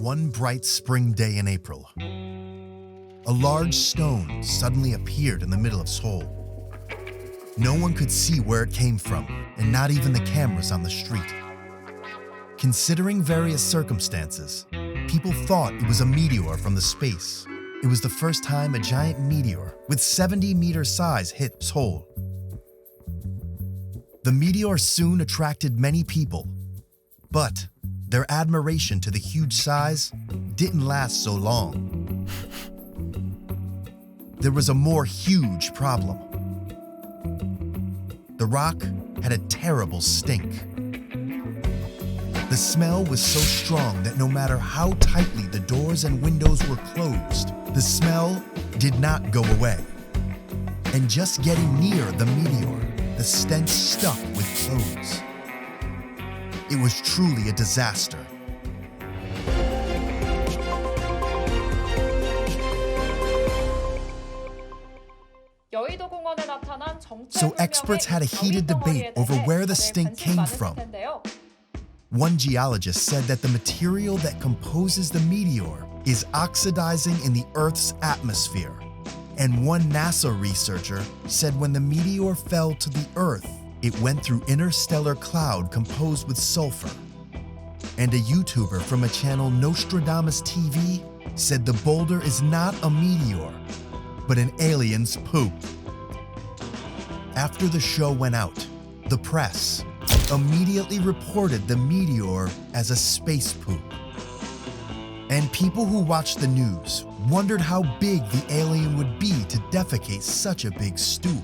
one bright spring day in April. A large stone suddenly appeared in the middle of Seoul. No one could see where it came from, and not even the cameras on the street. Considering various circumstances, people thought it was a meteor from the space. It was the first time a giant meteor with 70-meter size hit Seoul. The meteor soon attracted many people, but their admiration to the huge size didn't last so long. There was a more huge problem. The rock had a terrible stink. The smell was so strong that no matter how tightly the doors and windows were closed, the smell did not go away. And just getting near the meteor, the stench stuck with clothes. It was truly a disaster. So experts had a heated debate over where the stink came from. One geologist said that the material that composes the meteor is oxidizing in the Earth's atmosphere. And one NASA researcher said when the meteor fell to the Earth, it went through interstellar cloud composed with sulfur. And a YouTuber from a channel Nostradamus TV said the boulder is not a meteor, but an alien's poop. After the show went out, the press immediately reported the meteor as a space poop. And people who watched the news wondered how big the alien would be to defecate such a big stool.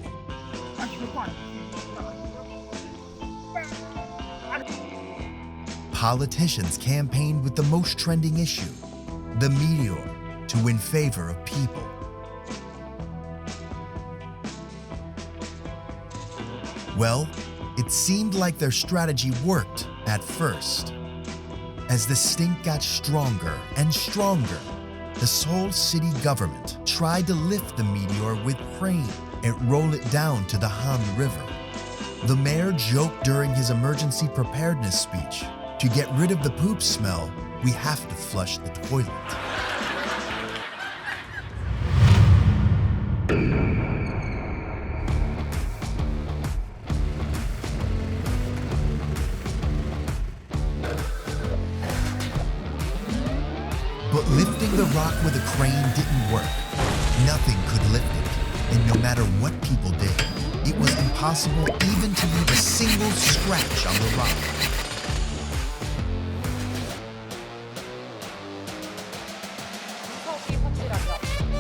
Politicians campaigned with the most trending issue, the meteor, to win favor of people. Well, it seemed like their strategy worked at first. As the stink got stronger and stronger, the Seoul city government tried to lift the meteor with crane and roll it down to the Han River. The mayor joked during his emergency preparedness speech, to get rid of the poop smell, we have to flush the toilet. But lifting the rock with a crane didn't work. Nothing could lift it, and no matter what people did, it was impossible even to leave a single scratch on the rock.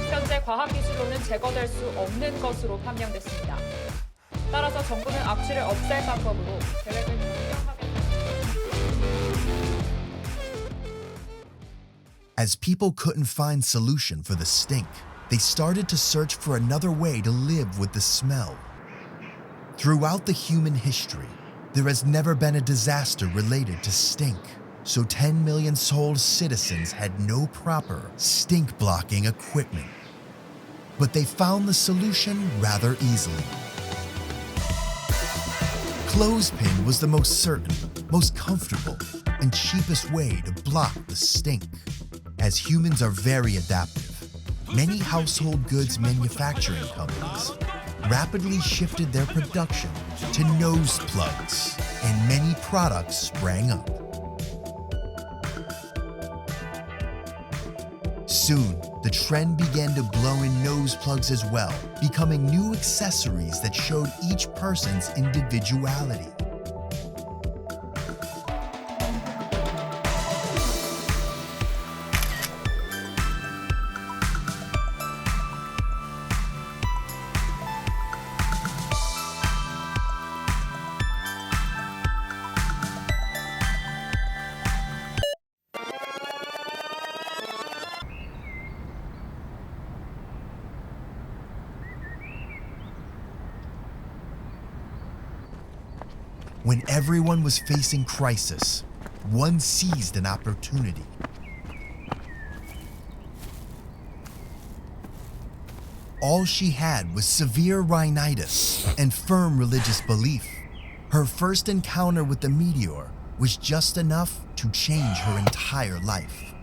현재 과학기술로는 제거될 수 없는 것으로 판명됐습니다. 따라서 정부는 악취를 없앨 방법으로 계획을 변경하겠습니다. As people couldn't find solution for the stink, they started to search for another way to live with the smell. Throughout the human history, there has never been a disaster related to stink. So 10 million Seoul citizens had no proper stink-blocking equipment. But they found the solution rather easily. Clothespin was the most certain, most comfortable, and cheapest way to block the stink. As humans are very adaptive, many household goods manufacturing companies rapidly shifted their production to nose plugs, and many products sprang up. Soon, the trend began to blow in nose plugs as well, becoming new accessories that showed each person's individuality. When everyone was facing crisis, one seized an opportunity. All she had was severe rhinitis and firm religious belief. Her first encounter with the meteor was just enough to change her entire life.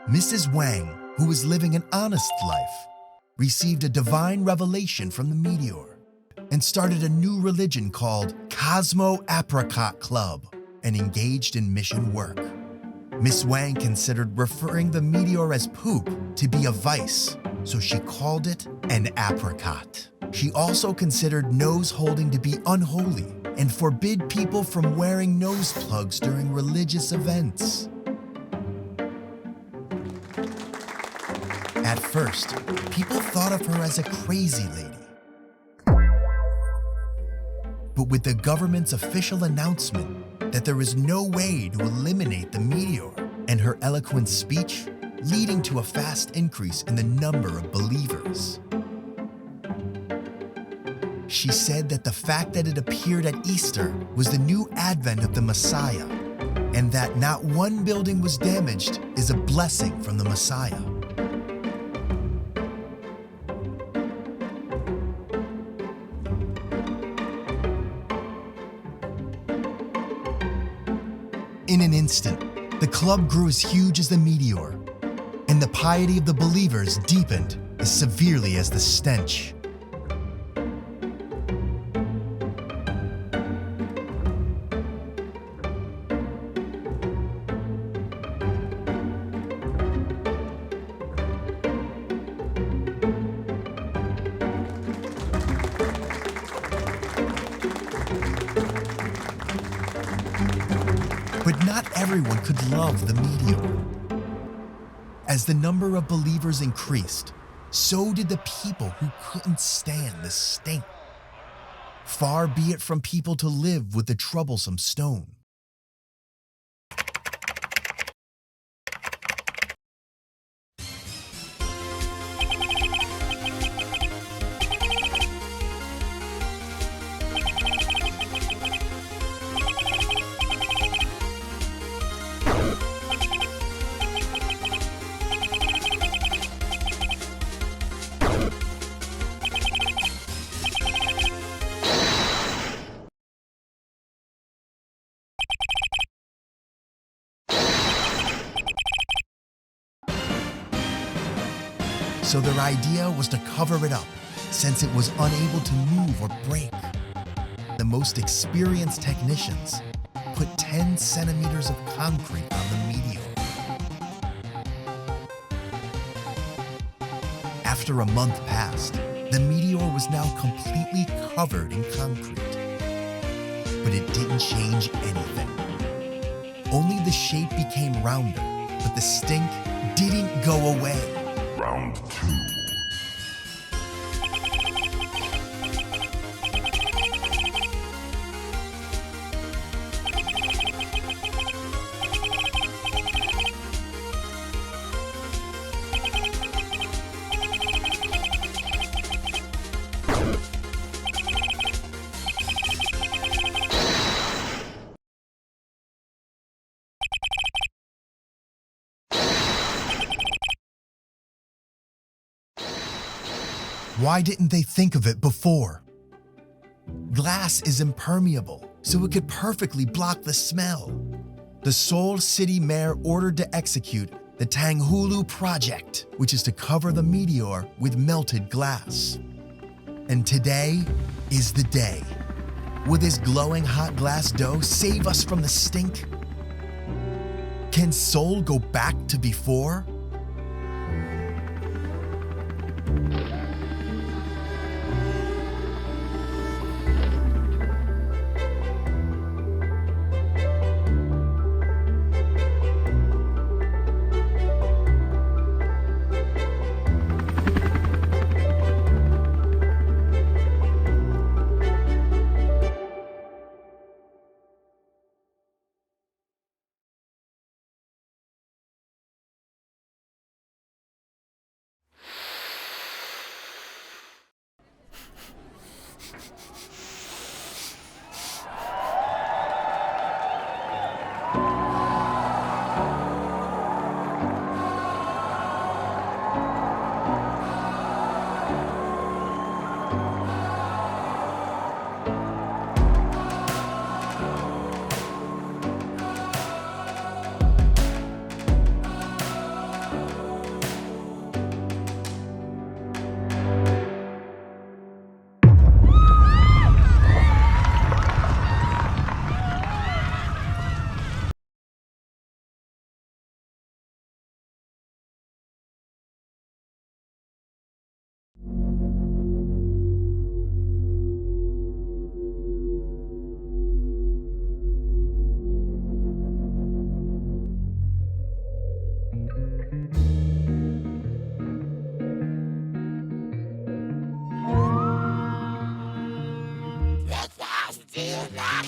Mrs. Wang, who was living an honest life, received a divine revelation from the meteor and started a new religion called Cosmo Apricot Club and engaged in mission work. Miss Wang considered referring the meteor as poop to be a vice, so she called it an apricot. She also considered nose holding to be unholy and forbid people from wearing nose plugs during religious events. At first, people thought of her as a crazy lady. But with the government's official announcement that there is no way to eliminate the meteor, and her eloquent speech leading to a fast increase in the number of believers. She said that the fact that it appeared at Easter was the new advent of the Messiah, and that not one building was damaged is a blessing from the Messiah. In an instant, the club grew as huge as the meteor, and the piety of the believers deepened as severely as the stench. But not everyone could love the meteor. As the number of believers increased, so did the people who couldn't stand the stink. Far be it from people to live with the troublesome stone. So their idea was to cover it up, since it was unable to move or break. The most experienced technicians put 10 centimeters of concrete on the meteor. After a month passed, the meteor was now completely covered in concrete. But it didn't change anything. Only the shape became rounder, but the stink didn't go away. Round 2. Why didn't they think of it before? Glass is impermeable, so it could perfectly block the smell. The Seoul City Mayor ordered to execute the Tanghulu Project, which is to cover the meteor with melted glass. And today is the day. Will this glowing hot glass dough save us from the stink? Can Seoul go back to before?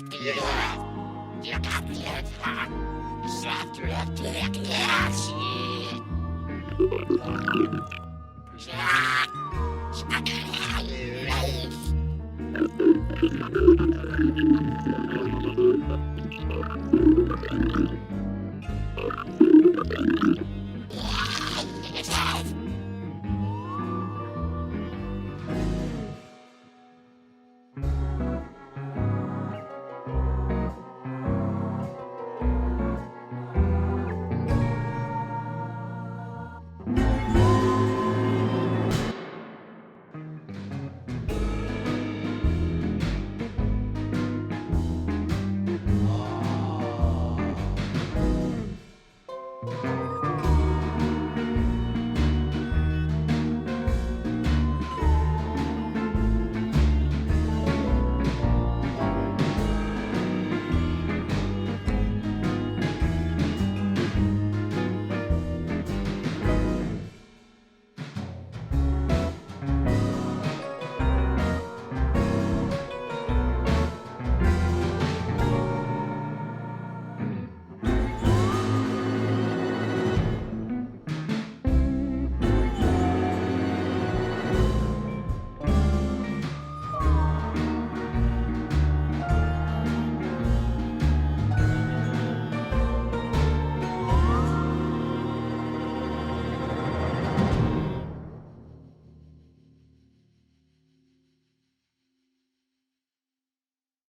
Yeah.